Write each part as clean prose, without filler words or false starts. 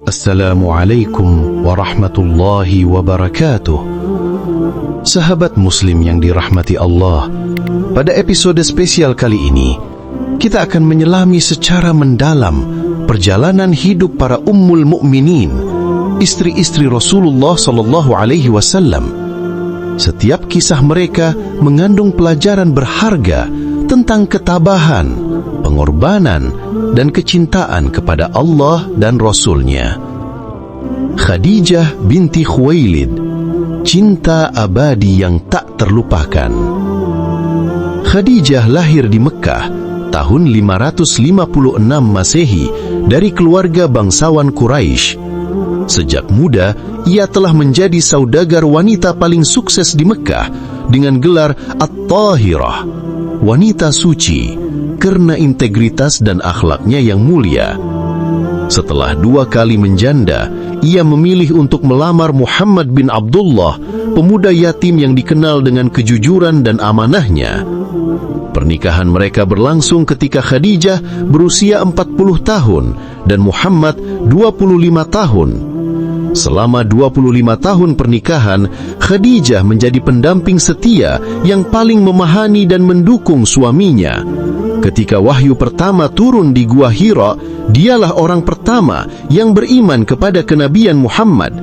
Assalamualaikum warahmatullahi wabarakatuh. Sahabat muslim yang dirahmati Allah, pada episode spesial kali ini kita akan menyelami secara mendalam perjalanan hidup para ummul mukminin, istri-istri Rasulullah sallallahu alaihi wasallam. Setiap kisah mereka mengandung pelajaran berharga tentang ketabahan, pengorbanan, dan kecintaan kepada Allah dan Rasul-Nya. Khadijah binti Khuwailid, cinta abadi yang tak terlupakan. Khadijah lahir di Mekkah tahun 556 Masehi dari keluarga bangsawan Quraisy. Sejak muda, ia telah menjadi saudagar wanita paling sukses di Mekkah dengan gelar At-Tahirah, wanita suci, karena integritas dan akhlaknya yang mulia. Setelah 2 kali menjanda, ia memilih untuk melamar Muhammad bin Abdullah, pemuda yatim yang dikenal dengan kejujuran dan amanahnya. Pernikahan mereka berlangsung ketika Khadijah berusia 40 tahun dan Muhammad 25 tahun. Selama 25 tahun pernikahan, Khadijah menjadi pendamping setia yang paling memahami dan mendukung suaminya. Ketika wahyu pertama turun di Gua Hira, dialah orang pertama yang beriman kepada kenabian Muhammad.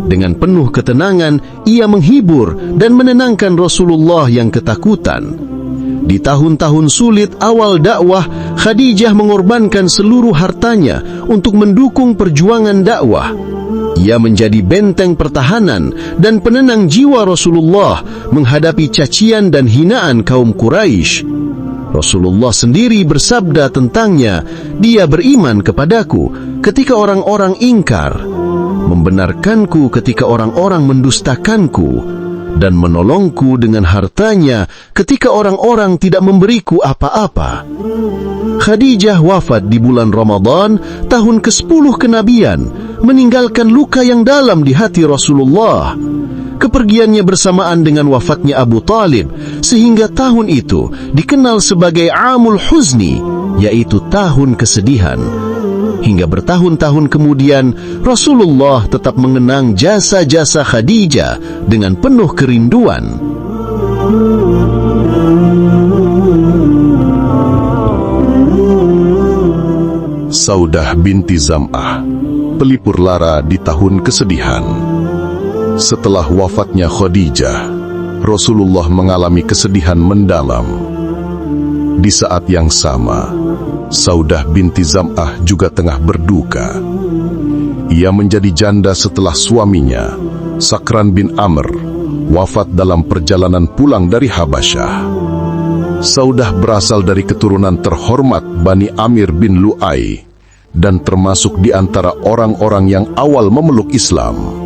Dengan penuh ketenangan, ia menghibur dan menenangkan Rasulullah yang ketakutan. Di tahun-tahun sulit awal dakwah, Khadijah mengorbankan seluruh hartanya untuk mendukung perjuangan dakwah. Ia menjadi benteng pertahanan dan penenang jiwa Rasulullah menghadapi cacian dan hinaan kaum Quraisy. Rasulullah sendiri bersabda tentangnya, "Dia beriman kepadaku ketika orang-orang ingkar, membenarkanku ketika orang-orang mendustakanku, dan menolongku dengan hartanya ketika orang-orang tidak memberiku apa-apa." Khadijah wafat di bulan Ramadan tahun ke-10 kenabian, meninggalkan luka yang dalam di hati Rasulullah. Kepergiannya bersamaan dengan wafatnya Abu Talib, sehingga tahun itu dikenal sebagai Amul Huzni, yaitu tahun kesedihan. Hingga bertahun-tahun kemudian, Rasulullah tetap mengenang jasa-jasa Khadijah dengan penuh kerinduan. Saudah binti Zam'ah, pelipur lara di tahun kesedihan. Setelah wafatnya Khadijah, Rasulullah mengalami kesedihan mendalam. Di saat yang sama, Saudah binti Zam'ah juga tengah berduka. Ia menjadi janda setelah suaminya, Sakran bin Amr, wafat dalam perjalanan pulang dari Habasyah. Saudah berasal dari keturunan terhormat Bani Amir bin Lu'ay dan termasuk di antara orang-orang yang awal memeluk Islam.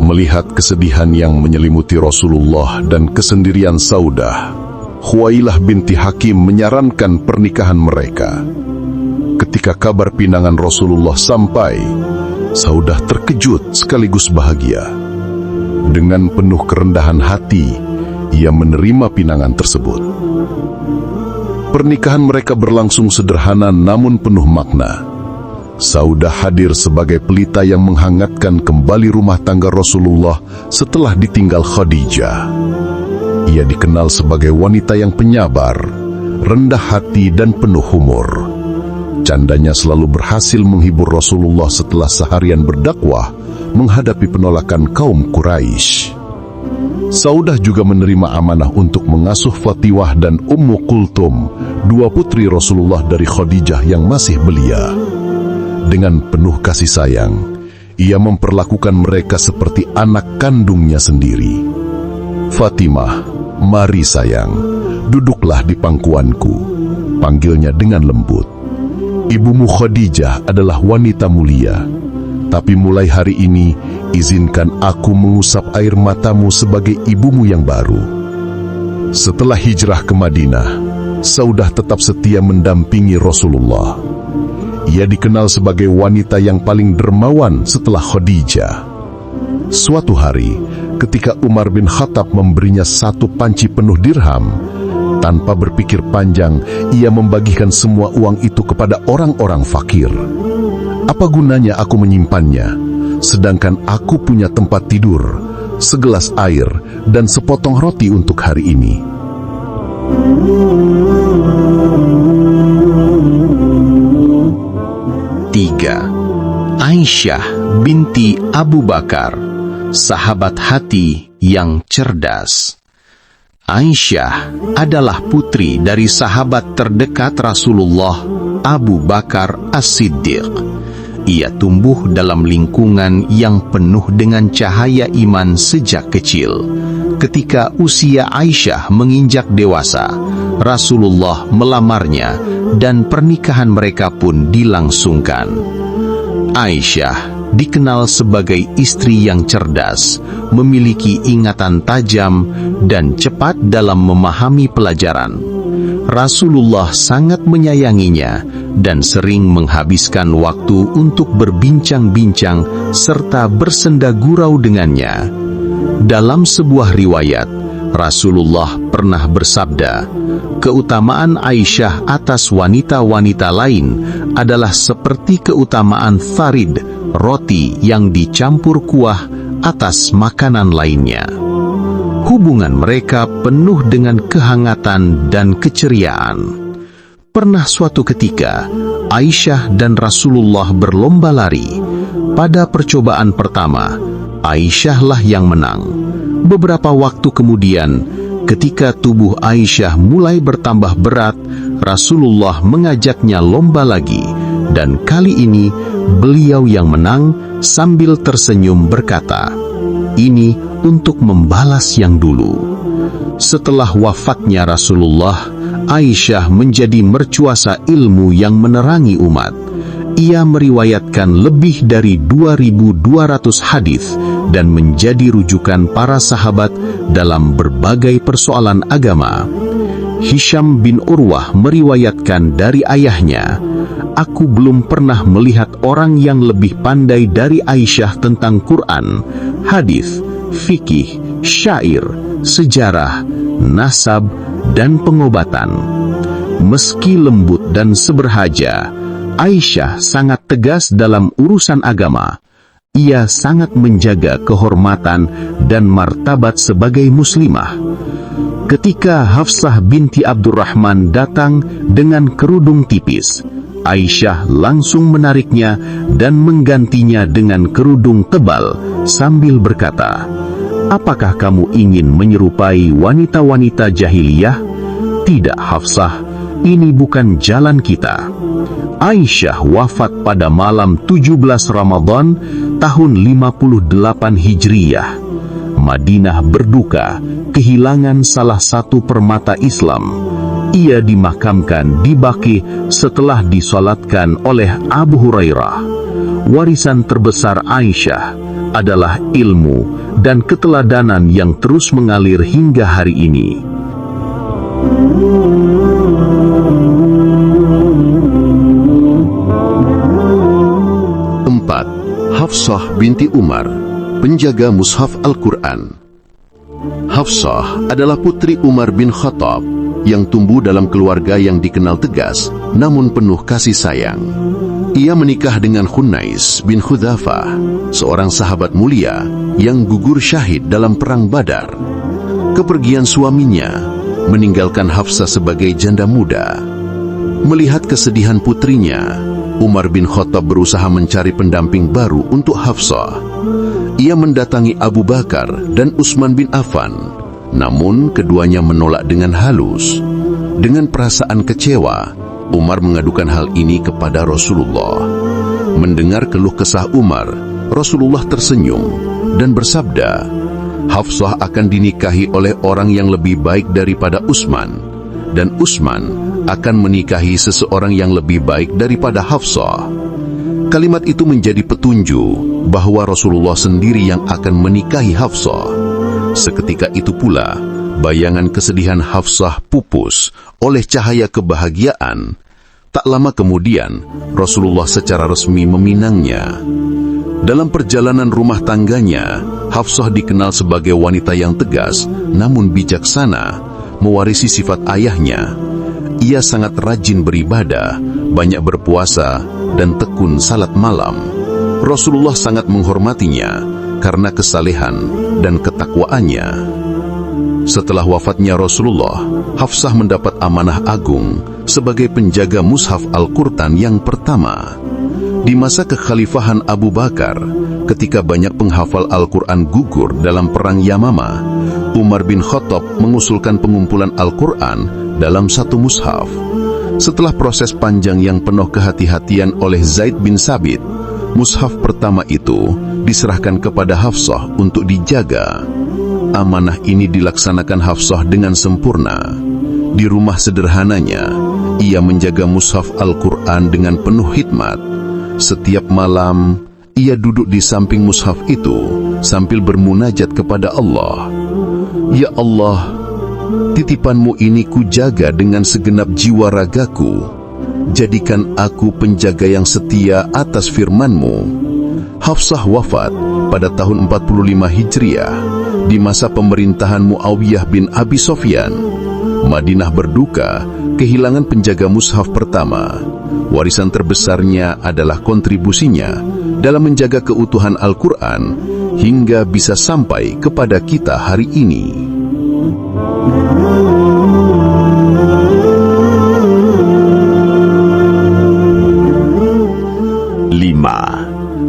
Melihat kesedihan yang menyelimuti Rasulullah dan kesendirian Saudah, Khuwailah binti Hakim menyarankan pernikahan mereka. Ketika kabar pinangan Rasulullah sampai, Saudah terkejut sekaligus bahagia. Dengan penuh kerendahan hati, ia menerima pinangan tersebut. Pernikahan mereka berlangsung sederhana namun penuh makna. Saudah hadir sebagai pelita yang menghangatkan kembali rumah tangga Rasulullah setelah ditinggal Khadijah. Ia dikenal sebagai wanita yang penyabar, rendah hati dan penuh humor. Candanya selalu berhasil menghibur Rasulullah setelah seharian berdakwah menghadapi penolakan kaum Quraisy. Saudah juga menerima amanah untuk mengasuh Fatimah dan Ummu Kulthum, 2 putri Rasulullah dari Khadijah yang masih belia. Dengan penuh kasih sayang, ia memperlakukan mereka seperti anak kandungnya sendiri. "Fatimah, mari sayang, duduklah di pangkuanku," panggilnya dengan lembut. "Ibumu Khadijah adalah wanita mulia, tapi mulai hari ini izinkan aku mengusap air matamu sebagai ibumu yang baru." Setelah hijrah ke Madinah, Saudah tetap setia mendampingi Rasulullah. Ia dikenal sebagai wanita yang paling dermawan setelah Khadijah. Suatu hari, ketika Umar bin Khattab memberinya 1 panci penuh dirham, tanpa berpikir panjang, ia membagikan semua uang itu kepada orang-orang fakir. Apa gunanya aku menyimpannya, sedangkan aku punya tempat tidur, segelas air, dan sepotong roti untuk hari ini? Tiga, Aisyah binti Abu Bakar, sahabat hati yang cerdas. Aisyah adalah putri dari sahabat terdekat Rasulullah, Abu Bakar As-Siddiq. Ia tumbuh dalam lingkungan yang penuh dengan cahaya iman sejak kecil. Ketika usia Aisyah menginjak dewasa, Rasulullah melamarnya dan pernikahan mereka pun dilangsungkan. Aisyah dikenal sebagai istri yang cerdas, memiliki ingatan tajam, dan cepat dalam memahami pelajaran. Rasulullah sangat menyayanginya dan sering menghabiskan waktu untuk berbincang-bincang serta bersenda gurau dengannya. Dalam sebuah riwayat, Rasulullah pernah bersabda, keutamaan Aisyah atas wanita-wanita lain adalah seperti keutamaan farid, roti yang dicampur kuah atas makanan lainnya. Hubungan mereka penuh dengan kehangatan dan keceriaan. Pernah suatu ketika, Aisyah dan Rasulullah berlomba lari. Pada percobaan pertama, Aisyahlah yang menang. Beberapa waktu kemudian, ketika tubuh Aisyah mulai bertambah berat, Rasulullah mengajaknya lomba lagi, dan kali ini beliau yang menang sambil tersenyum berkata, "Ini untuk membalas yang dulu." Setelah wafatnya Rasulullah, Aisyah menjadi mercuasa ilmu yang menerangi umat. Ia meriwayatkan lebih dari 2.200 hadis dan menjadi rujukan para sahabat dalam berbagai persoalan agama. Hisham bin Urwah meriwayatkan dari ayahnya, "Aku belum pernah melihat orang yang lebih pandai dari Aisyah tentang Quran, hadis, fikih, syair, sejarah, nasab, dan pengobatan." Meski lembut dan seberhaja, Aisyah sangat tegas dalam urusan agama. Ia sangat menjaga kehormatan dan martabat sebagai muslimah. Ketika Hafsah binti Abdurrahman datang dengan kerudung tipis, Aisyah langsung menariknya dan menggantinya dengan kerudung tebal sambil berkata, "Apakah kamu ingin menyerupai wanita-wanita jahiliyah? Tidak, Hafsah, ini bukan jalan kita." Aisyah wafat pada malam 17 Ramadan tahun 58 Hijriyah. Madinah berduka kehilangan salah satu permata Islam. Ia dimakamkan di Baqi setelah disolatkan oleh Abu Hurairah. Warisan terbesar Aisyah adalah ilmu dan keteladanan yang terus mengalir hingga hari ini. 4. Hafsah binti Umar, penjaga mushaf Al-Quran. Hafsah adalah putri Umar bin Khattab yang tumbuh dalam keluarga yang dikenal tegas namun penuh kasih sayang. Ia menikah dengan Khunais bin Khudzafah, seorang sahabat mulia yang gugur syahid dalam perang Badar. Kepergian suaminya meninggalkan Hafsah sebagai janda muda. Melihat kesedihan putrinya, Umar bin Khattab berusaha mencari pendamping baru untuk Hafsah. Ia mendatangi Abu Bakar dan Utsman bin Affan, namun keduanya menolak dengan halus. Dengan perasaan kecewa, Umar mengadukan hal ini kepada Rasulullah. Mendengar keluh kesah Umar, Rasulullah tersenyum dan bersabda, "Hafsah akan dinikahi oleh orang yang lebih baik daripada Utsman, dan Utsman akan menikahi seseorang yang lebih baik daripada Hafsah." Kalimat itu menjadi petunjuk bahwa Rasulullah sendiri yang akan menikahi Hafsah. Seketika itu pula, bayangan kesedihan Hafsah pupus oleh cahaya kebahagiaan. Tak lama kemudian, Rasulullah secara resmi meminangnya. Dalam perjalanan rumah tangganya, Hafsah dikenal sebagai wanita yang tegas namun bijaksana, mewarisi sifat ayahnya. Ia sangat rajin beribadah, banyak berpuasa, dan tekun salat malam. Rasulullah sangat menghormatinya karena kesalehan dan ketakwaannya. Setelah wafatnya Rasulullah, Hafsah mendapat amanah agung sebagai penjaga mushaf Al-Qur'an yang pertama. Di masa kekhalifahan Abu Bakar, ketika banyak penghafal Al-Qur'an gugur dalam perang Yamamah, Umar bin Khattab mengusulkan pengumpulan Al-Qur'an dalam satu mushaf. Setelah proses panjang yang penuh kehati-hatian oleh Zaid bin Sabit, mushaf pertama itu diserahkan kepada Hafsah untuk dijaga. Amanah ini dilaksanakan Hafsah dengan sempurna. Di rumah sederhananya, ia menjaga mushaf Al-Qur'an dengan penuh hikmat. Setiap malam, ia duduk di samping mushaf itu sambil bermunajat kepada Allah. Ya Allah, titipanmu ini kujaga dengan segenap jiwa ragaku. Jadikan aku penjaga yang setia atas firman-Mu. Hafsah wafat pada tahun 45 Hijriah di masa pemerintahan Muawiyah bin Abi Sufyan. Madinah berduka kehilangan penjaga mushaf pertama. Warisan terbesarnya adalah kontribusinya dalam menjaga keutuhan Al-Qur'an hingga bisa sampai kepada kita hari ini.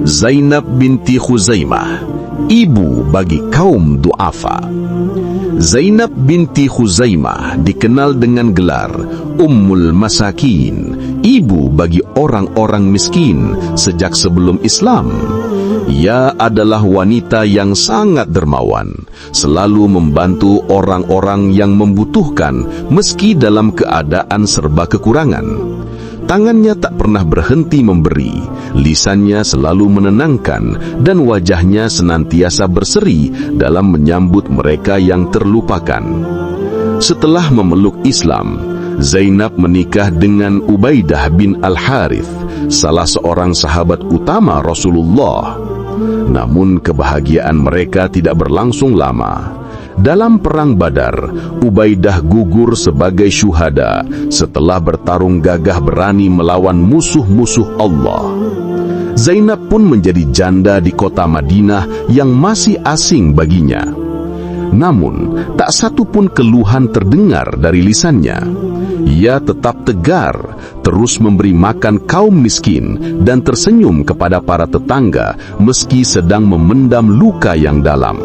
Zainab binti Khuzaimah, ibu bagi kaum du'afa. Zainab binti Khuzaimah dikenal dengan gelar Ummul Masakin, ibu bagi orang-orang miskin sejak sebelum Islam. Ia adalah wanita yang sangat dermawan, selalu membantu orang-orang yang membutuhkan meski dalam keadaan serba kekurangan. Tangannya tak pernah berhenti memberi, lisannya selalu menenangkan, dan wajahnya senantiasa berseri dalam menyambut mereka yang terlupakan. Setelah memeluk Islam, Zainab menikah dengan Ubaidah bin Al-Harith, salah seorang sahabat utama Rasulullah. Namun kebahagiaan mereka tidak berlangsung lama. Dalam perang Badar, Ubaidah gugur sebagai syuhada setelah bertarung gagah berani melawan musuh-musuh Allah. Zainab pun menjadi janda di kota Madinah yang masih asing baginya. Namun, tak satu pun keluhan terdengar dari lisannya. Ia tetap tegar, terus memberi makan kaum miskin, dan tersenyum kepada para tetangga meski sedang memendam luka yang dalam.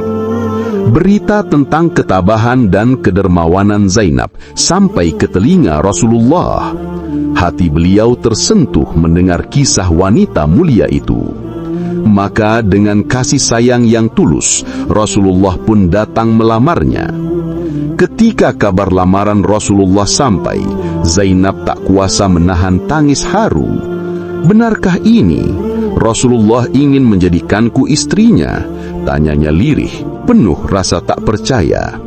Berita tentang ketabahan dan kedermawanan Zainab sampai ke telinga Rasulullah. Hati beliau tersentuh mendengar kisah wanita mulia itu. Maka dengan kasih sayang yang tulus, Rasulullah pun datang melamarnya. Ketika kabar lamaran Rasulullah sampai, Zainab tak kuasa menahan tangis haru. Benarkah ini? Rasulullah ingin menjadikanku istrinya? Tanyanya lirih, penuh rasa tak percaya.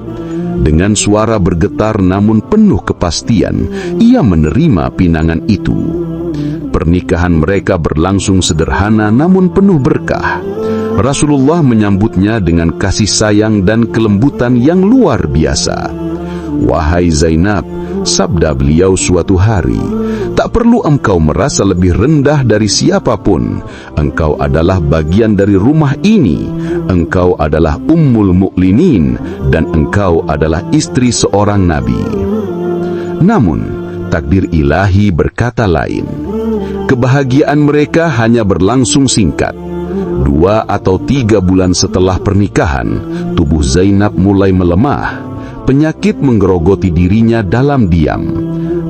Dengan suara bergetar namun penuh kepastian, ia menerima pinangan itu. Pernikahan mereka berlangsung sederhana namun penuh berkah. Rasulullah menyambutnya dengan kasih sayang dan kelembutan yang luar biasa. Wahai Zainab, sabda beliau suatu hari, tak perlu engkau merasa lebih rendah dari siapapun. Engkau adalah bagian dari rumah ini. Engkau adalah Ummul Mukminin dan engkau adalah istri seorang nabi. Namun, takdir ilahi berkata lain. Kebahagiaan mereka hanya berlangsung singkat. 2 atau 3 bulan setelah pernikahan, tubuh Zainab mulai melemah. Penyakit menggerogoti dirinya dalam diam.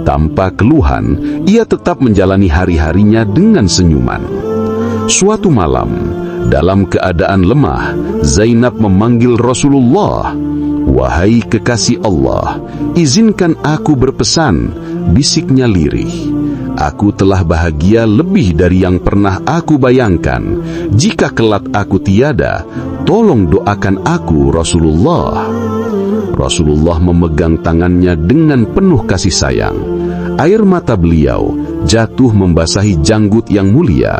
Tanpa keluhan, ia tetap menjalani hari-harinya dengan senyuman. Suatu malam, dalam keadaan lemah, Zainab memanggil Rasulullah. Wahai kekasih Allah, izinkan aku berpesan, bisiknya lirih. Aku telah bahagia lebih dari yang pernah aku bayangkan. Jika kelak aku tiada, tolong doakan aku Rasulullah. Rasulullah memegang tangannya dengan penuh kasih sayang. Air mata beliau jatuh membasahi janggut yang mulia.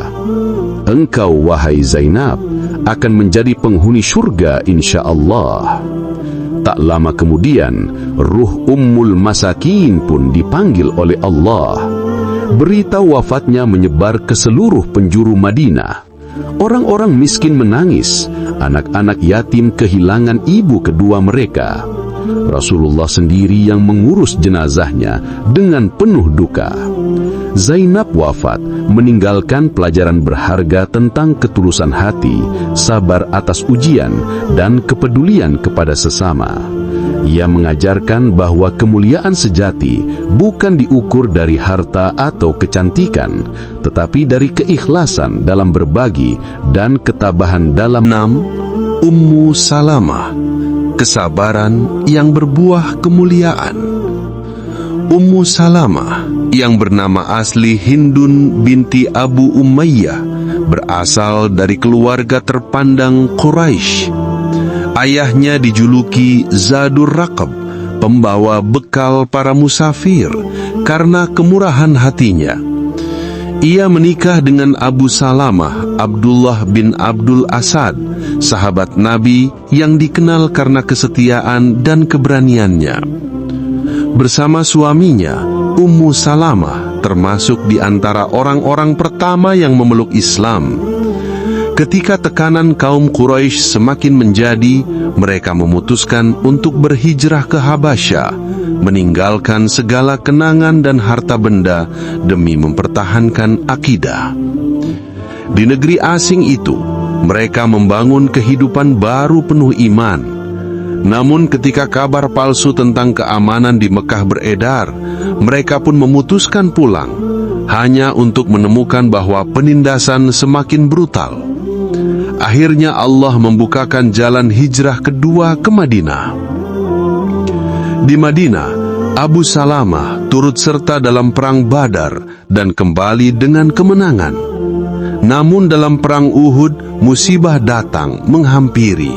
Engkau, wahai Zainab, akan menjadi penghuni surga insya-Allah. Tak lama kemudian, ruh Ummul Masakin pun dipanggil oleh Allah. Berita wafatnya menyebar ke seluruh penjuru Madinah. Orang-orang miskin menangis, anak-anak yatim kehilangan ibu kedua mereka. Rasulullah sendiri yang mengurus jenazahnya dengan penuh duka. Zainab wafat meninggalkan pelajaran berharga tentang ketulusan hati, sabar atas ujian, dan kepedulian kepada sesama. Ia mengajarkan bahwa kemuliaan sejati bukan diukur dari harta atau kecantikan, tetapi dari keikhlasan dalam berbagi dan ketabahan dalam. 6. Ummu Salamah, kesabaran yang berbuah kemuliaan. Ummu Salamah yang bernama asli Hindun binti Abu Umayyah berasal dari keluarga terpandang Quraisy. Ayahnya dijuluki Zadur Raqab, pembawa bekal para musafir, karena kemurahan hatinya. Ia menikah dengan Abu Salamah, Abdullah bin Abdul Asad, sahabat Nabi yang dikenal karena kesetiaan dan keberaniannya. Bersama suaminya, Ummu Salamah termasuk di antara orang-orang pertama yang memeluk Islam. Ketika tekanan kaum Quraisy semakin menjadi, mereka memutuskan untuk berhijrah ke Habasyah, meninggalkan segala kenangan dan harta benda demi mempertahankan akidah. Di negeri asing itu, mereka membangun kehidupan baru penuh iman. Namun ketika kabar palsu tentang keamanan di Mekah beredar, mereka pun memutuskan pulang, hanya untuk menemukan bahwa penindasan semakin brutal. Akhirnya Allah membukakan jalan hijrah kedua ke Madinah. Di Madinah, Abu Salamah turut serta dalam perang Badar dan kembali dengan kemenangan. Namun dalam perang Uhud, musibah datang menghampiri.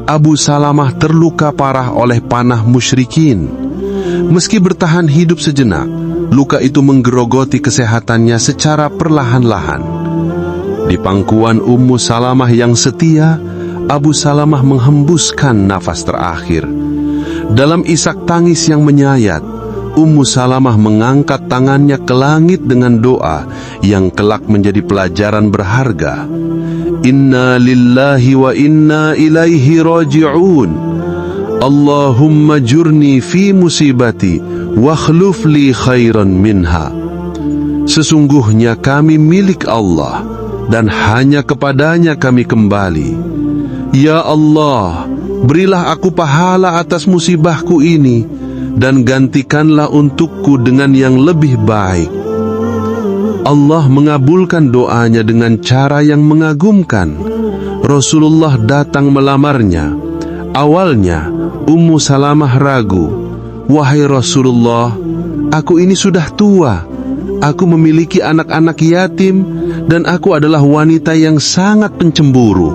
Abu Salamah terluka parah oleh panah musyrikin. Meski bertahan hidup sejenak, luka itu menggerogoti kesehatannya secara perlahan-lahan. Di pangkuan Ummu Salamah yang setia, Abu Salamah menghembuskan nafas terakhir. Dalam isak tangis yang menyayat, Ummu Salamah mengangkat tangannya ke langit dengan doa yang kelak menjadi pelajaran berharga. Inna lillahi wa inna ilaihi raji'un. Allahumma jurni fi musibati wa akhluf li khairan minha. Sesungguhnya kami milik Allah, dan hanya kepadanya kami kembali. Ya Allah, berilah aku pahala atas musibahku ini, dan gantikanlah untukku dengan yang lebih baik. Allah mengabulkan doanya dengan cara yang mengagumkan. Rasulullah datang melamarnya. Awalnya, Ummu Salamah ragu. Wahai Rasulullah, aku ini sudah tua. Aku memiliki anak-anak yatim, dan aku adalah wanita yang sangat pencemburu.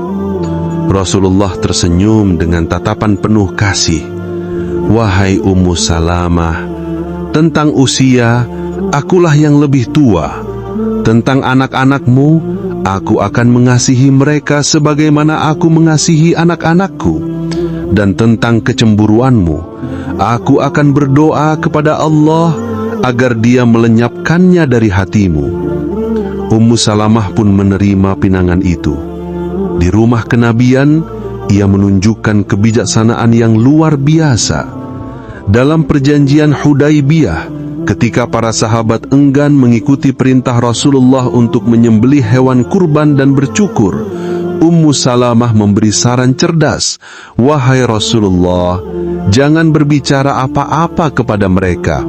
Rasulullah tersenyum dengan tatapan penuh kasih. Wahai Ummu Salamah, tentang usia, akulah yang lebih tua. Tentang anak-anakmu, aku akan mengasihi mereka sebagaimana aku mengasihi anak-anakku. Dan tentang kecemburuanmu, aku akan berdoa kepada Allah agar Dia melenyapkannya dari hatimu. Ummu Salamah pun menerima pinangan itu. Di rumah kenabian, ia menunjukkan kebijaksanaan yang luar biasa. Dalam perjanjian Hudaibiyah, ketika para sahabat enggan mengikuti perintah Rasulullah untuk menyembelih hewan kurban dan bercukur, Ummu Salamah memberi saran cerdas. Wahai Rasulullah, jangan berbicara apa-apa kepada mereka.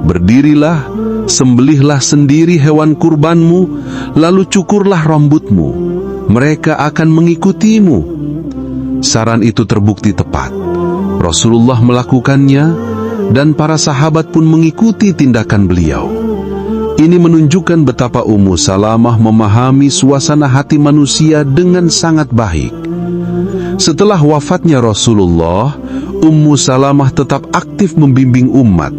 Berdirilah, sembelihlah sendiri hewan kurbanmu, lalu cukurlah rambutmu. Mereka akan mengikutimu. Saran itu terbukti tepat. Rasulullah melakukannya, dan para sahabat pun mengikuti tindakan beliau. Ini menunjukkan betapa Ummu Salamah memahami suasana hati manusia dengan sangat baik. Setelah wafatnya Rasulullah, Ummu Salamah tetap aktif membimbing umat.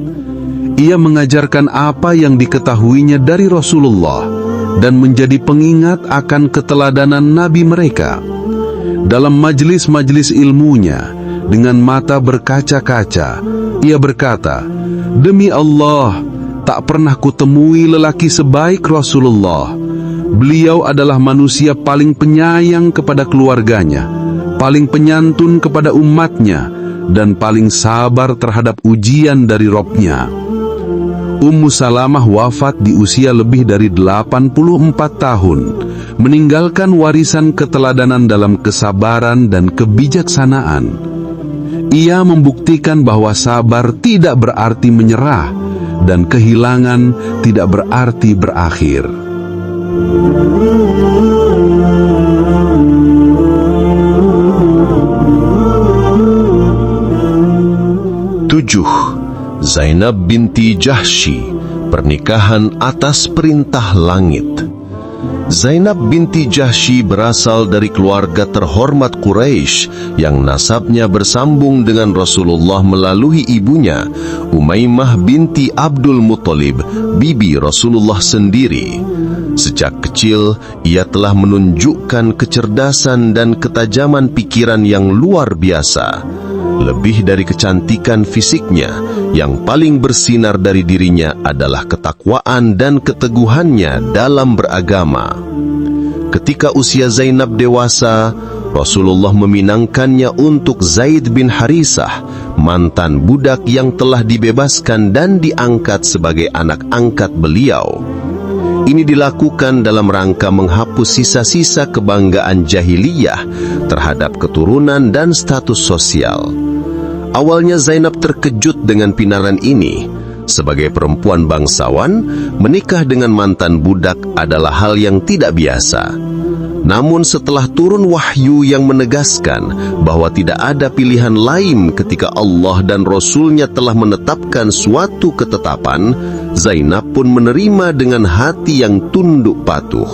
Ia mengajarkan apa yang diketahuinya dari Rasulullah dan menjadi pengingat akan keteladanan Nabi mereka. Dalam majlis-majlis ilmunya, dengan mata berkaca-kaca, ia berkata, "Demi Allah, tak pernah kutemui lelaki sebaik Rasulullah. Beliau adalah manusia paling penyayang kepada keluarganya, paling penyantun kepada umatnya, dan paling sabar terhadap ujian dari Robnya. Ummu Salamah wafat di usia lebih dari 84 tahun, meninggalkan warisan keteladanan dalam kesabaran dan kebijaksanaan. Ia membuktikan bahwa sabar tidak berarti menyerah, dan kehilangan tidak berarti berakhir. Tujuh, Zainab binti Jahsy, pernikahan atas perintah langit. Zainab binti Jahsy berasal dari keluarga terhormat Quraisy yang nasabnya bersambung dengan Rasulullah melalui ibunya, Umaymah binti Abdul Muttalib, bibi Rasulullah sendiri. Sejak kecil, ia telah menunjukkan kecerdasan dan ketajaman pikiran yang luar biasa. Lebih dari kecantikan fisiknya, yang paling bersinar dari dirinya adalah ketakwaan dan keteguhannya dalam beragama. Ketika usia Zainab dewasa, Rasulullah meminangkannya untuk Zaid bin Harisah, mantan budak yang telah dibebaskan dan diangkat sebagai anak angkat beliau. Ini dilakukan dalam rangka menghapus sisa-sisa kebanggaan jahiliyah terhadap keturunan dan status sosial. Awalnya Zainab terkejut dengan pinaran ini. Sebagai perempuan bangsawan, menikah dengan mantan budak adalah hal yang tidak biasa. Namun setelah turun wahyu yang menegaskan bahwa tidak ada pilihan lain ketika Allah dan Rasul-Nya telah menetapkan suatu ketetapan, Zainab pun menerima dengan hati yang tunduk patuh.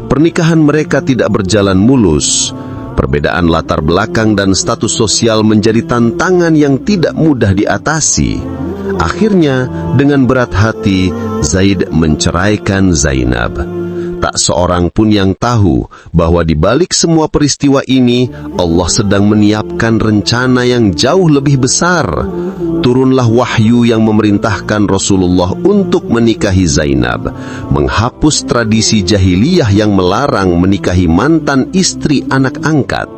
Pernikahan mereka tidak berjalan mulus. Perbedaan latar belakang dan status sosial menjadi tantangan yang tidak mudah diatasi. Akhirnya, dengan berat hati, Zaid menceraikan Zainab. Tak seorang pun yang tahu bahwa di balik semua peristiwa ini, Allah sedang menyiapkan rencana yang jauh lebih besar. Turunlah wahyu yang memerintahkan Rasulullah untuk menikahi Zainab, menghapus tradisi jahiliyah yang melarang menikahi mantan istri anak angkat.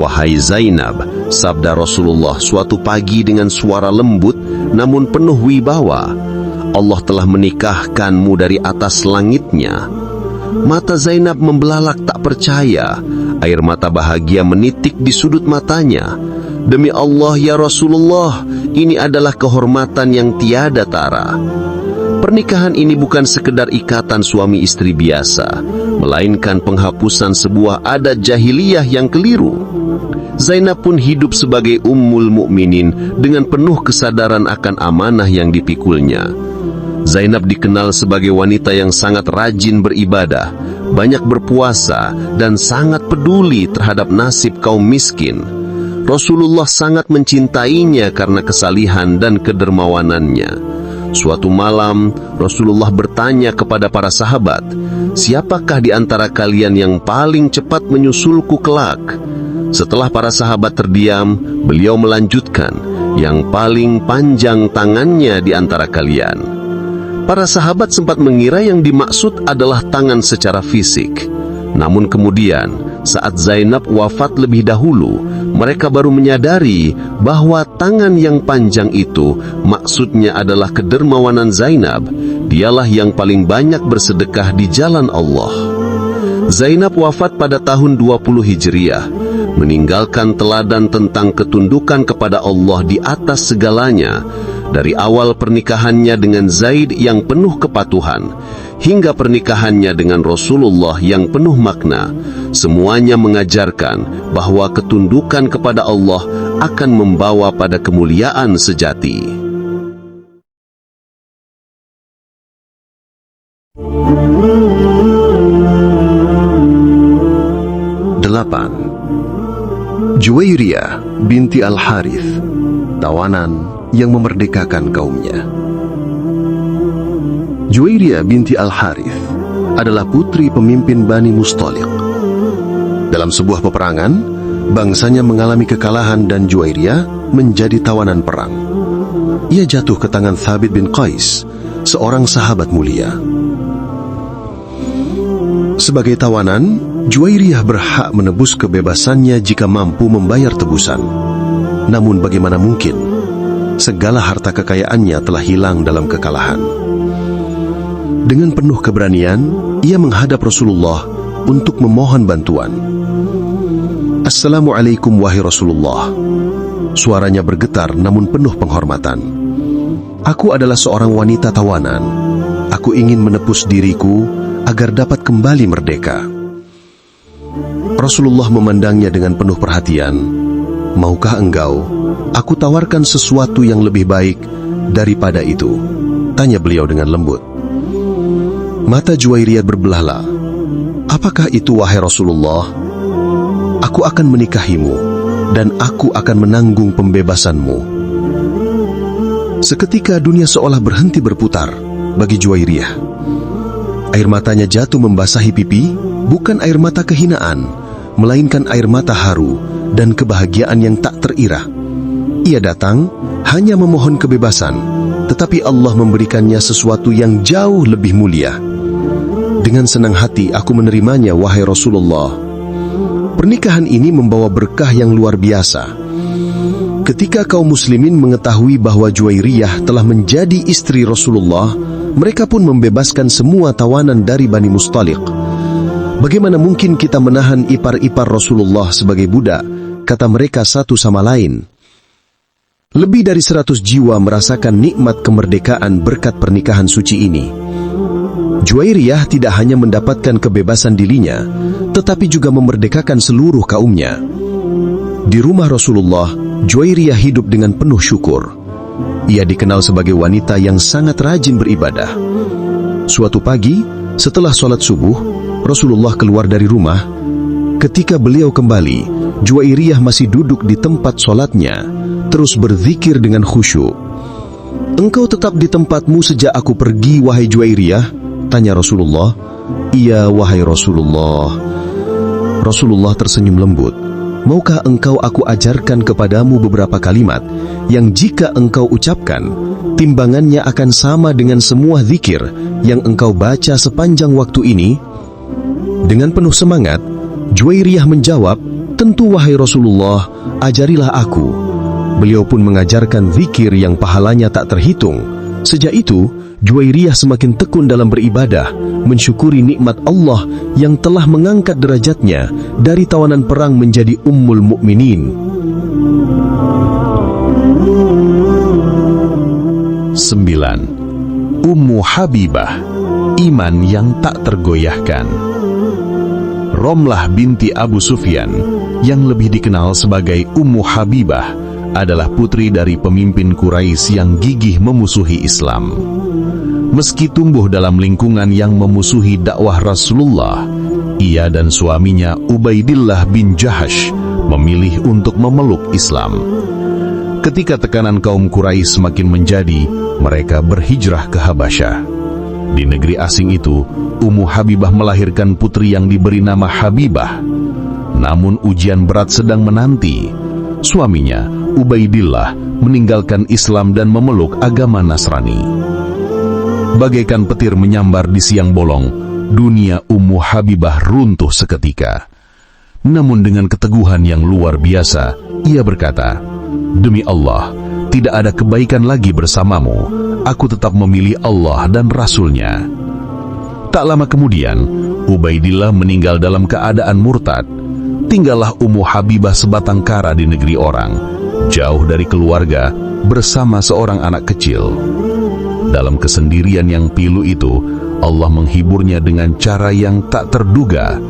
"Wahai Zainab," sabda Rasulullah suatu pagi dengan suara lembut namun penuh wibawa, "Allah telah menikahkanmu dari atas langitnya." Mata Zainab membelalak tak percaya. Air mata bahagia menitik di sudut matanya. "Demi Allah ya Rasulullah, ini adalah kehormatan yang tiada tara." Pernikahan ini bukan sekedar ikatan suami istri biasa, melainkan penghapusan sebuah adat jahiliyah yang keliru. Zainab pun hidup sebagai ummul mukminin dengan penuh kesadaran akan amanah yang dipikulnya. Zainab dikenal sebagai wanita yang sangat rajin beribadah, banyak berpuasa, dan sangat peduli terhadap nasib kaum miskin. Rasulullah sangat mencintainya karena kesalihan dan kedermawanannya. Suatu malam, Rasulullah bertanya kepada para sahabat, "Siapakah di antara kalian yang paling cepat menyusulku kelak?" Setelah para sahabat terdiam, beliau melanjutkan, "Yang paling panjang tangannya di antara kalian." Para sahabat sempat mengira yang dimaksud adalah tangan secara fisik. Namun kemudian, saat Zainab wafat lebih dahulu, mereka baru menyadari bahwa tangan yang panjang itu maksudnya adalah kedermawanan Zainab. Dialah yang paling banyak bersedekah di jalan Allah. Zainab wafat pada tahun 20 Hijriah, meninggalkan teladan tentang ketundukan kepada Allah di atas segalanya. Dari awal pernikahannya dengan Zaid yang penuh kepatuhan, hingga pernikahannya dengan Rasulullah yang penuh makna, semuanya mengajarkan bahwa ketundukan kepada Allah akan membawa pada kemuliaan sejati. Delapan, Juwairiyah binti Al-Harith, tawanan yang memerdekakan kaumnya. Juwairiyah binti Al-Harith adalah putri pemimpin Bani Mustaliq. Dalam sebuah peperangan, bangsanya mengalami kekalahan dan Juwairiyah menjadi tawanan perang. ia jatuh ke tangan Thabit bin Qais, seorang sahabat mulia. Sebagai tawanan, Juwairiyah berhak menebus kebebasannya jika mampu membayar tebusan. Namun bagaimana mungkin? Segala harta kekayaannya telah hilang dalam kekalahan. Dengan penuh keberanian, ia menghadap Rasulullah untuk memohon bantuan. "Assalamualaikum wahai Rasulullah." Suaranya bergetar namun penuh penghormatan. "Aku adalah seorang wanita tawanan. Aku ingin menebus diriku agar dapat kembali merdeka." Rasulullah memandangnya dengan penuh perhatian. "Maukah engkau aku tawarkan sesuatu yang lebih baik daripada itu?" tanya beliau dengan lembut. Mata Juwairiyah berbelalak. "Apakah itu wahai Rasulullah? Aku akan menikahimu dan aku akan menanggung pembebasanmu." Seketika dunia seolah berhenti berputar bagi Juwairiyah. Air matanya jatuh membasahi pipi, bukan air mata kehinaan, melainkan air mata haru dan kebahagiaan yang tak terira. Ia datang hanya memohon kebebasan, tetapi Allah memberikannya sesuatu yang jauh lebih mulia. "Dengan senang hati aku menerimanya, wahai Rasulullah." Pernikahan ini membawa berkah yang luar biasa. Ketika kaum muslimin mengetahui bahwa Juwairiyah telah menjadi istri Rasulullah, mereka pun membebaskan semua tawanan dari Bani Mustaliq. "Bagaimana mungkin kita menahan ipar-ipar Rasulullah sebagai budak?" kata mereka satu sama lain. Lebih dari 100 jiwa merasakan nikmat kemerdekaan berkat pernikahan suci ini. Juwairiyah tidak hanya mendapatkan kebebasan dirinya, tetapi juga memerdekakan seluruh kaumnya. Di rumah Rasulullah, Juwairiyah hidup dengan penuh syukur. Ia dikenal sebagai wanita yang sangat rajin beribadah. Suatu pagi, setelah sholat subuh, Rasulullah keluar dari rumah. Ketika beliau kembali, Juwairiyah masih duduk di tempat sholatnya, terus berzikir dengan khusyuk. "Engkau tetap di tempatmu sejak aku pergi, wahai Juwairiyah?" tanya Rasulullah. "Iya, wahai Rasulullah." Rasulullah tersenyum lembut. "Maukah engkau aku ajarkan kepadamu beberapa kalimat yang jika engkau ucapkan, timbangannya akan sama dengan semua zikir yang engkau baca sepanjang waktu ini?" Dengan penuh semangat, Juwairiyah menjawab, "Tentu wahai Rasulullah, ajarilah aku." Beliau pun mengajarkan zikir yang pahalanya tak terhitung. Sejak itu, Juwairiyah semakin tekun dalam beribadah, mensyukuri nikmat Allah yang telah mengangkat derajatnya dari tawanan perang menjadi Ummul Mukminin. 9. Ummu Habibah, iman yang tak tergoyahkan. Romlah binti Abu Sufyan, yang lebih dikenal sebagai Ummu Habibah, adalah putri dari pemimpin Quraisy yang gigih memusuhi Islam. Meski tumbuh dalam lingkungan yang memusuhi dakwah Rasulullah, ia dan suaminya Ubaidillah bin Jahash memilih untuk memeluk Islam. Ketika tekanan kaum Quraisy semakin menjadi, mereka berhijrah ke Habasyah. Di negeri asing itu, Ummu Habibah melahirkan putri yang diberi nama Habibah. Namun ujian berat sedang menanti. Suaminya, Ubaidillah, meninggalkan Islam dan memeluk agama Nasrani. Bagaikan petir menyambar di siang bolong, dunia Ummu Habibah runtuh seketika. Namun dengan keteguhan yang luar biasa, ia berkata, "Demi Allah, tidak ada kebaikan lagi bersamamu. Aku tetap memilih Allah dan Rasul-Nya." Tak lama kemudian, Ubaidillah meninggal dalam keadaan murtad. Tinggallah Ummu Habibah sebatang kara di negeri orang, jauh dari keluarga, bersama seorang anak kecil. Dalam kesendirian yang pilu itu, Allah menghiburnya dengan cara yang tak terduga.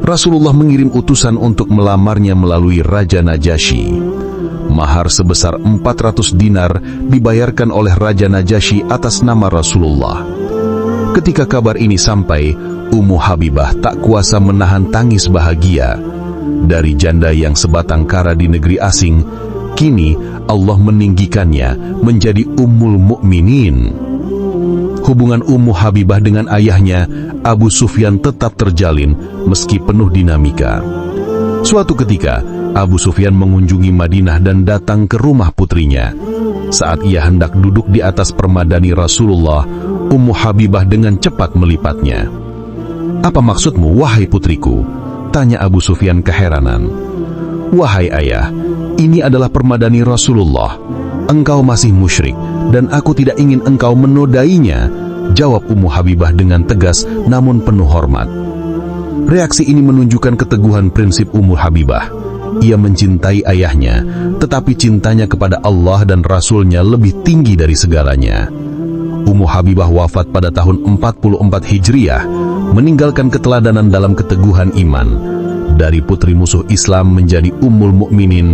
Rasulullah mengirim utusan untuk melamarnya melalui Raja Najasyi. Mahar sebesar 400 dinar dibayarkan oleh Raja Najasyi atas nama Rasulullah. Ketika kabar ini sampai, Ummu Habibah tak kuasa menahan tangis bahagia. Dari janda yang sebatang kara di negeri asing, kini Allah meninggikannya menjadi Ummul Mukminin. Hubungan Ummu Habibah dengan ayahnya, Abu Sufyan, tetap terjalin meski penuh dinamika. Suatu ketika, Abu Sufyan mengunjungi Madinah dan datang ke rumah putrinya. Saat ia hendak duduk di atas permadani Rasulullah, Ummu Habibah dengan cepat melipatnya. "Apa maksudmu, wahai putriku?" tanya Abu Sufyan keheranan. "Wahai ayah, ini adalah permadani Rasulullah. Engkau masih musyrik dan aku tidak ingin engkau menodainya," jawab Ummu Habibah dengan tegas namun penuh hormat. Reaksi ini menunjukkan keteguhan prinsip Ummu Habibah. Ia mencintai ayahnya, tetapi cintanya kepada Allah dan Rasul-Nya lebih tinggi dari segalanya. Ummu Habibah wafat pada tahun 44 Hijriah, meninggalkan keteladanan dalam keteguhan iman. Dari putri musuh Islam menjadi Ummul Mukminin,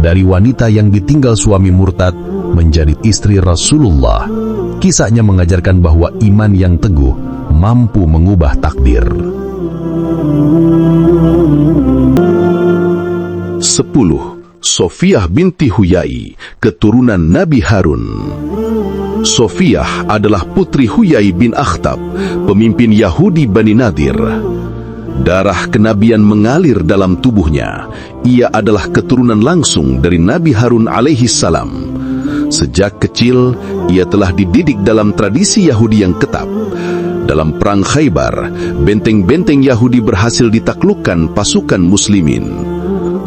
dari wanita yang ditinggal suami murtad menjadi istri Rasulullah. Kisahnya mengajarkan bahwa iman yang teguh mampu mengubah takdir. 10. Sofiyah binti Huyai, keturunan Nabi Harun. Sofiyah adalah putri Huyai bin Akhtab, pemimpin Yahudi Bani Nadir. Darah kenabian mengalir dalam tubuhnya. Ia adalah keturunan langsung dari Nabi Harun alaihi salam. Sejak kecil, ia telah dididik dalam tradisi Yahudi yang ketat. Dalam perang Khaybar, benteng-benteng Yahudi berhasil ditaklukkan pasukan muslimin.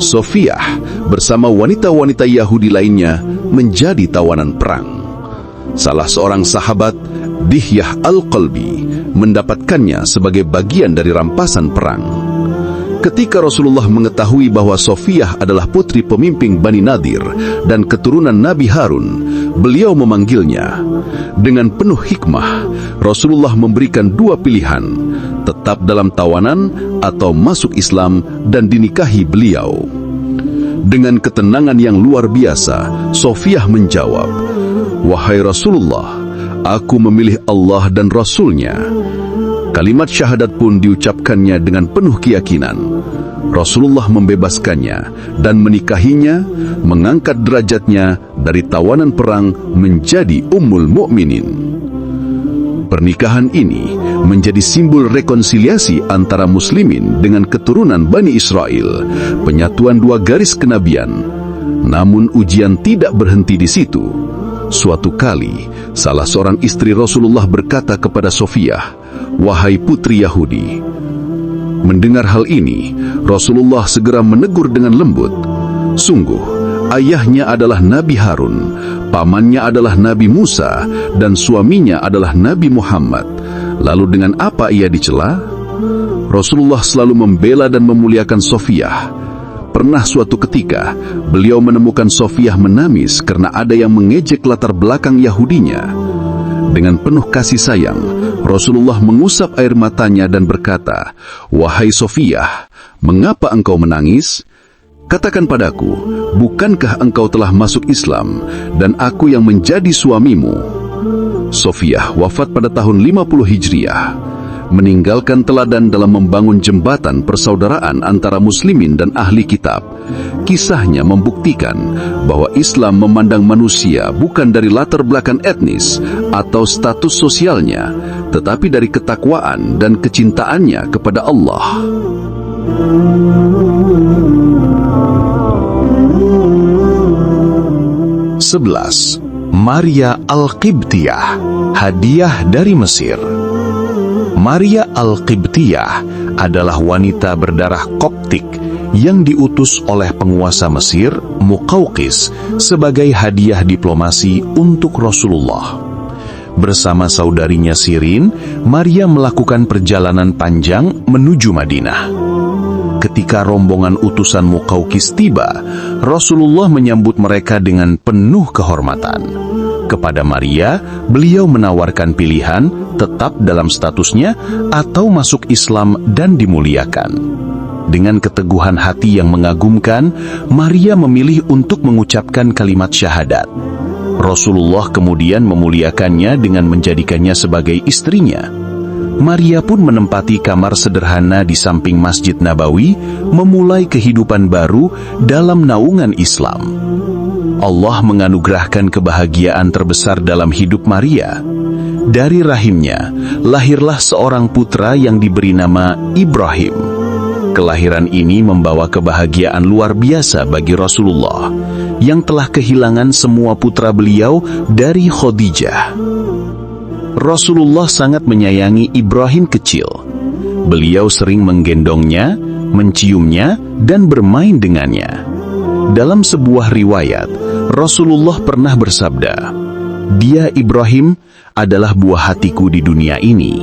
Sofiyah bersama wanita-wanita Yahudi lainnya menjadi tawanan perang. Salah seorang sahabat, Dihyah Al-Qalbi, mendapatkannya sebagai bagian dari rampasan perang. Ketika Rasulullah mengetahui bahwa Sofiyah adalah putri pemimpin Bani Nadir dan keturunan Nabi Harun, beliau memanggilnya. Dengan penuh hikmah, Rasulullah memberikan dua pilihan: tetap dalam tawanan atau masuk Islam dan dinikahi beliau. Dengan ketenangan yang luar biasa, Sofiyah menjawab, "Wahai Rasulullah, aku memilih Allah dan Rasul-Nya." Kalimat syahadat pun diucapkannya dengan penuh keyakinan. Rasulullah membebaskannya dan menikahinya, mengangkat derajatnya dari tawanan perang menjadi Ummul Mukminin. Pernikahan ini menjadi simbol rekonsiliasi antara muslimin dengan keturunan Bani Israel, penyatuan dua garis kenabian. Namun ujian tidak berhenti di situ. Suatu kali, salah seorang istri Rasulullah berkata kepada Sofiyah, "Wahai putri Yahudi." Mendengar hal ini, Rasulullah segera menegur dengan lembut, "Sungguh, ayahnya adalah Nabi Harun, pamannya adalah Nabi Musa, dan suaminya adalah Nabi Muhammad. Lalu dengan apa ia dicela?" Rasulullah selalu membela dan memuliakan Sofiyah. Pernah suatu ketika, beliau menemukan Sofiyah menangis karena ada yang mengejek latar belakang Yahudinya. Dengan penuh kasih sayang, Rasulullah mengusap air matanya dan berkata, "Wahai Sofiyah, mengapa engkau menangis? Katakan padaku, bukankah engkau telah masuk Islam dan aku yang menjadi suamimu?" Sofiyah wafat pada tahun 50 Hijriah, meninggalkan teladan dalam membangun jembatan persaudaraan antara muslimin dan ahli kitab. Kisahnya membuktikan bahwa Islam memandang manusia bukan dari latar belakang etnis atau status sosialnya, tetapi dari ketakwaan dan kecintaannya kepada Allah. 11. Maria Al-Qibtiyah, hadiah dari Mesir. Maria Al-Qibtiyah adalah wanita berdarah Koptik yang diutus oleh penguasa Mesir, Muqawqis, sebagai hadiah diplomasi untuk Rasulullah. Bersama saudarinya Sirin, Maria melakukan perjalanan panjang menuju Madinah. Ketika rombongan utusan Muqawqis tiba, Rasulullah menyambut mereka dengan penuh kehormatan. Kepada Maria, beliau menawarkan pilihan tetap dalam statusnya atau masuk Islam dan dimuliakan. Dengan keteguhan hati yang mengagumkan, Maria memilih untuk mengucapkan kalimat syahadat. Rasulullah kemudian memuliakannya dengan menjadikannya sebagai istrinya. Maria pun menempati kamar sederhana di samping Masjid Nabawi, memulai kehidupan baru dalam naungan Islam. Allah menganugerahkan kebahagiaan terbesar dalam hidup Maria. Dari rahimnya, lahirlah seorang putra yang diberi nama Ibrahim. Kelahiran ini membawa kebahagiaan luar biasa bagi Rasulullah yang telah kehilangan semua putra beliau dari Khadijah. Rasulullah sangat menyayangi Ibrahim kecil. Beliau sering menggendongnya, menciumnya, dan bermain dengannya. Dalam sebuah riwayat, Rasulullah pernah bersabda, "Dia Ibrahim adalah buah hatiku di dunia ini."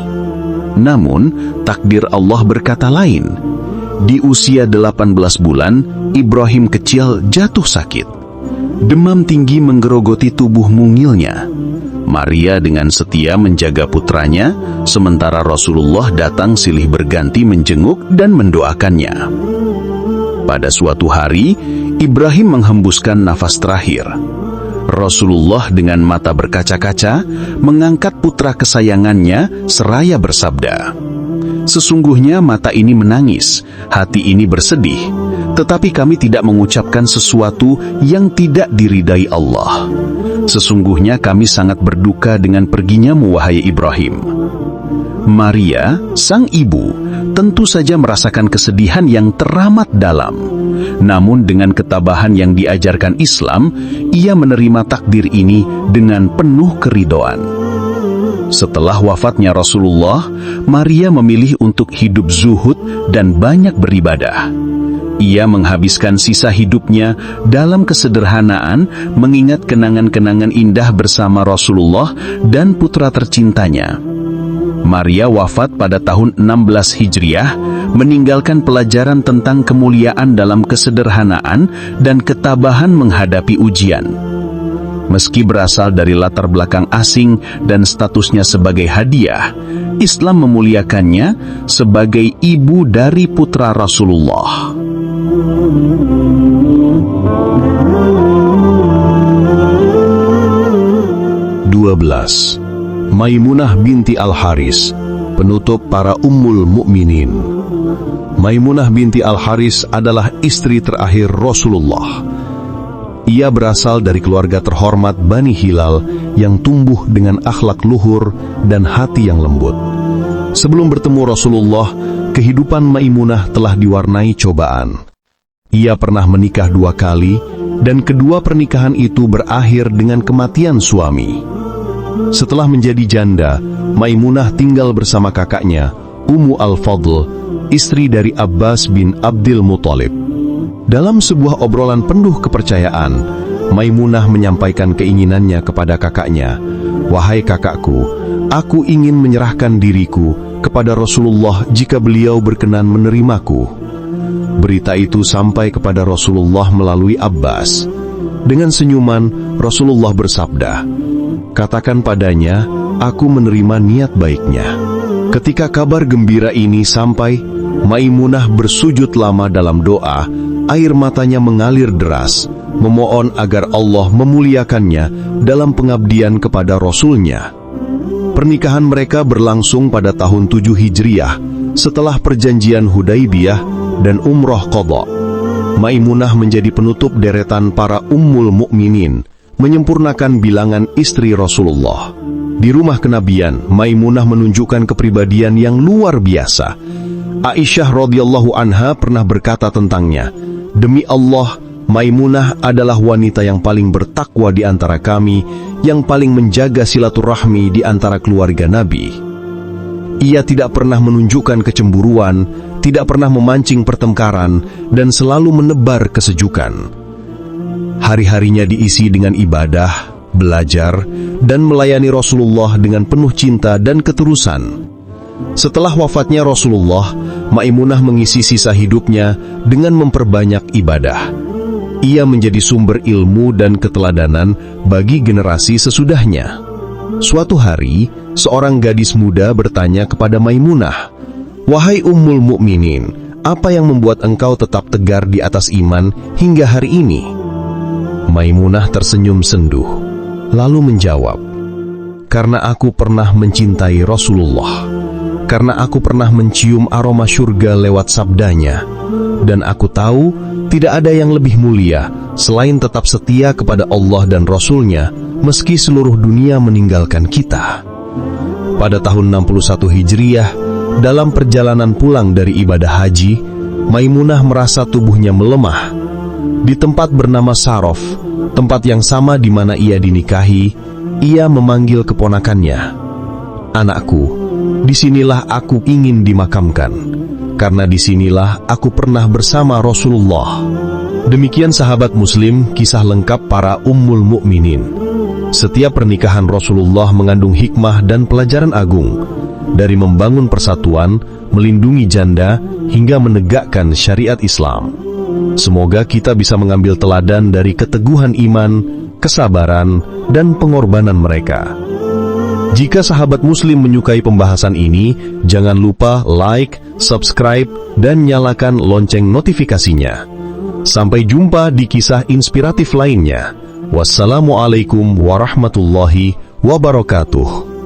Namun, takdir Allah berkata lain. Di usia 18 bulan, Ibrahim kecil jatuh sakit. Demam tinggi menggerogoti tubuh mungilnya. Maria dengan setia menjaga putranya, sementara Rasulullah datang silih berganti menjenguk dan mendoakannya. Pada suatu hari, Ibrahim menghembuskan nafas terakhir. Rasulullah dengan mata berkaca-kaca mengangkat putra kesayangannya seraya bersabda, "Sesungguhnya mata ini menangis, hati ini bersedih, tetapi kami tidak mengucapkan sesuatu yang tidak diridai Allah. Sesungguhnya kami sangat berduka dengan perginya-Mu, wahai Ibrahim." Maria, sang ibu, tentu saja merasakan kesedihan yang teramat dalam. Namun dengan ketabahan yang diajarkan Islam, ia menerima takdir ini dengan penuh keridhaan. Setelah wafatnya Rasulullah, Maria memilih untuk hidup zuhud dan banyak beribadah. Ia menghabiskan sisa hidupnya dalam kesederhanaan, mengingat kenangan-kenangan indah bersama Rasulullah dan putra tercintanya. Maria wafat pada tahun 16 Hijriah, meninggalkan pelajaran tentang kemuliaan dalam kesederhanaan dan ketabahan menghadapi ujian. Meski berasal dari latar belakang asing dan statusnya sebagai hadiah, Islam memuliakannya sebagai ibu dari putra Rasulullah. Maimunah binti Al-Haris, penutup para Ummul Mukminin. Maimunah binti Al-Haris adalah istri terakhir Rasulullah. Ia berasal dari keluarga terhormat Bani Hilal yang tumbuh dengan akhlak luhur dan hati yang lembut. Sebelum bertemu Rasulullah, kehidupan Maimunah telah diwarnai cobaan. Ia pernah menikah 2 kali, dan kedua pernikahan itu berakhir dengan kematian suami. Setelah menjadi janda, Maimunah tinggal bersama kakaknya, Ummu Al-Fadl, istri dari Abbas bin Abdul Muthalib. Dalam sebuah obrolan penuh kepercayaan, Maimunah menyampaikan keinginannya kepada kakaknya, "Wahai kakakku, aku ingin menyerahkan diriku kepada Rasulullah jika beliau berkenan menerimaku." Berita itu sampai kepada Rasulullah melalui Abbas. Dengan senyuman, Rasulullah bersabda, "Katakan padanya, aku menerima niat baiknya." Ketika kabar gembira ini sampai, Maimunah bersujud lama dalam doa, air matanya mengalir deras, memohon agar Allah memuliakannya dalam pengabdian kepada Rasul-Nya. Pernikahan mereka berlangsung pada tahun 7 Hijriah, setelah perjanjian Hudaibiyah dan Umroh Qadha. Maimunah menjadi penutup deretan para Ummul Mukminin, menyempurnakan bilangan istri Rasulullah. Di rumah kenabian, Maimunah menunjukkan kepribadian yang luar biasa. Aisyah radhiyallahu anha pernah berkata tentangnya, "Demi Allah, Maimunah adalah wanita yang paling bertakwa di antara kami, yang paling menjaga silaturahmi di antara keluarga Nabi." Ia tidak pernah menunjukkan kecemburuan, tidak pernah memancing pertengkaran, dan selalu menebar kesejukan. Hari-harinya diisi dengan ibadah, belajar, dan melayani Rasulullah dengan penuh cinta dan ketulusan. Setelah wafatnya Rasulullah, Maimunah mengisi sisa hidupnya dengan memperbanyak ibadah. Ia menjadi sumber ilmu dan keteladanan bagi generasi sesudahnya. Suatu hari, seorang gadis muda bertanya kepada Maimunah, "Wahai Ummul Mukminin, apa yang membuat engkau tetap tegar di atas iman hingga hari ini?" Maimunah tersenyum senduh, lalu menjawab, "Karena aku pernah mencintai Rasulullah, karena aku pernah mencium aroma surga lewat sabdanya, dan aku tahu tidak ada yang lebih mulia selain tetap setia kepada Allah dan Rasul-Nya, meski seluruh dunia meninggalkan kita." Pada tahun 61 Hijriah, dalam perjalanan pulang dari ibadah haji, Maimunah merasa tubuhnya melemah. Di tempat bernama Sarof, tempat yang sama di mana ia dinikahi, ia memanggil keponakannya. "Anakku, disinilah aku ingin dimakamkan, karena disinilah aku pernah bersama Rasulullah." Demikian sahabat Muslim kisah lengkap para Ummul Mukminin. Setiap pernikahan Rasulullah mengandung hikmah dan pelajaran agung, dari membangun persatuan, melindungi janda, hingga menegakkan syariat Islam. Semoga kita bisa mengambil teladan dari keteguhan iman, kesabaran, dan pengorbanan mereka. Jika sahabat Muslim menyukai pembahasan ini, jangan lupa like, subscribe, dan nyalakan lonceng notifikasinya. Sampai jumpa di kisah inspiratif lainnya. Wassalamualaikum warahmatullahi wabarakatuh.